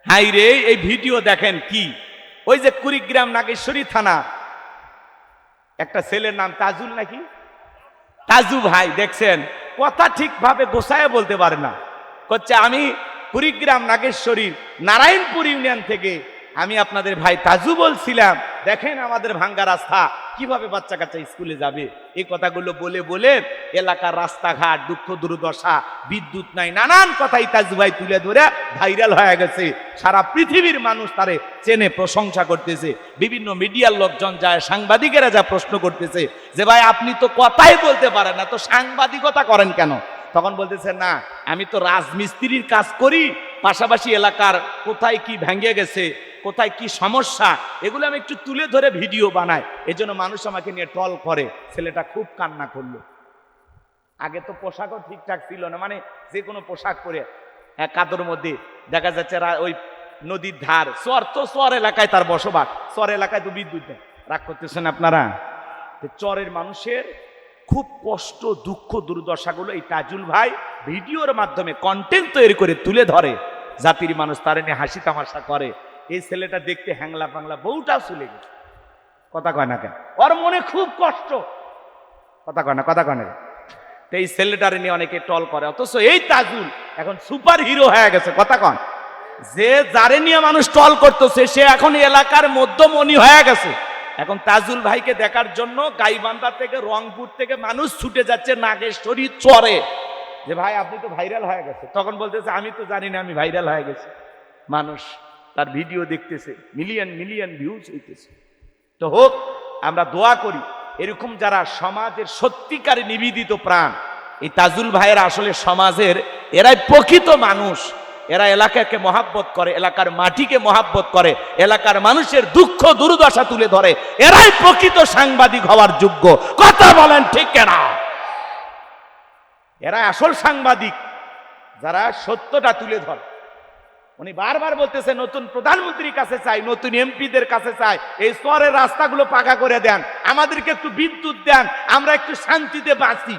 High রে, এই video দেখেন কি, ওই যে কুড়িগ্রাম নাগেশ্বরী থানা একটা ছেলের নাম তাজুল নাকি, তাজু ভাই দেখছেন, কথা ঠিকভাবে গোছায় বলতে পারে না। হচ্ছে আমি কুড়িগ্রাম নাগেশ্বরীর নারায়ণপুর ইউনিয়ন থেকে আমি আপনাদের ভাই তাজু বলছিলাম, দেখেন আমাদের ভাঙ্গা রাস্তা, কিভাবে বাচ্চা কাচ্চা স্কুলে যাবে। এই কথাগুলো বলে বলে এলাকার রাস্তাঘাট, দুঃখ দুর্দশা, বিদ্যুৎ নাই, নানান কথাই তাজু ভাই তুলে ধরে ভাইরাল হয়ে গেছে। সারা পৃথিবীর মানুষ তারে চেনে, প্রশংসা করতেছে। বিভিন্ন মিডিয়ার লোকজন যায়, সাংবাদিকেরা যা প্রশ্ন করতেছে যে ভাই আপনি তো কথাই বলতে পারেন না, তো সাংবাদিকতা করেন কেন? তখন বলতেছে না, আমি তো রাজমিস্ত্রির কাজ করি, পাশাপাশি এলাকার কোথায় কি ভেঙে গেছে, কোথায় কি সমস্যা, এগুলো আমি একটু তুলে ধরে ভিডিও বানাই, এজন্য মানুষ আমাকে নিয়ে টল করে। ছেলেটা খুব কান্না করলো। আগে তো পোশাকও ঠিকঠাক ছিল না, মানে যে কোনো পোশাক পরে কাদর মধ্যে দেখা যাচ্ছে ওই নদীর ধার, চর তো চর এলাকায় তার বসবাস, চর এলাকায় তো বিদ্যুৎ নেই। রাগ করতেছেন আপনারা? চরের মানুষের খুব কষ্ট, দুঃখ, দুর্দশাগুলো এই তাজুল ভাই ভিডিওর মাধ্যমে কন্টেন্ট তৈরি করে তুলে ধরে। জাতির মানুষ তার নিয়ে হাসি তামাশা করে। এই ছেলেটা দেখতে হ্যাংলা পাংলা, বউটাও চলে গেছে। কথা কয় না কেন? ওর মনে খুব কষ্ট। কথা কয় না, কথা কয় না। তো এই ছেলেটার নিয়ে অনেকে টল করে, অথচ এই তাজুল এখন সুপার হিরো হয়ে গেছে। কথা কন, যে যারে নিয়ে মানুষ টল করতেছে সে এখন এলাকার মধ্যমণি হয়ে গেছে। এখন তাজুল ভাইকে দেখার জন্য গাইবান্ধা থেকে, রংপুর থেকে মানুষ ছুটে যাচ্ছে নাগেশ্বরী চরে, যে ভাই আপনি তো ভাইরাল হয়ে গেছে। তখন বলতেছে আমি তো জানি না আমি ভাইরাল হয়ে গেছি। মানুষ তার ভিডিও দেখতেছে, মিলিয়ন মিলিয়ন ভিউজ হইতেছে। তো হোক, আমরা দোয়া করি এরকম যারা সমাজের সত্যিকারে নিবেদিত প্রাণ, এই তাজুল ভাইয়েরা আসলে সমাজের, এরাই প্রকৃত মানুষ। এরা এলাকাকে মহাব্বত করে, এলাকার মাটিকে মহাব্বত করে, এলাকার মানুষের দুঃখ দুর্দশা তুলে ধরে। এরাই প্রকৃত সাংবাদিক হওয়ার যোগ্য। কথা বলেন ঠিক না? এরা আসল সাংবাদিক, যারা সত্যটা তুলে ধরে। উনি বারবার বলতেছে নতুন প্রধানমন্ত্রীর কাছে চাই, নতুন এমপিদের কাছে চাই, এই শহরের রাস্তাগুলো পাকা করে দেন, আমাদেরকে একটু বিদ্যুৎ দেন, আমরা একটু শান্তিতে বাঁচি।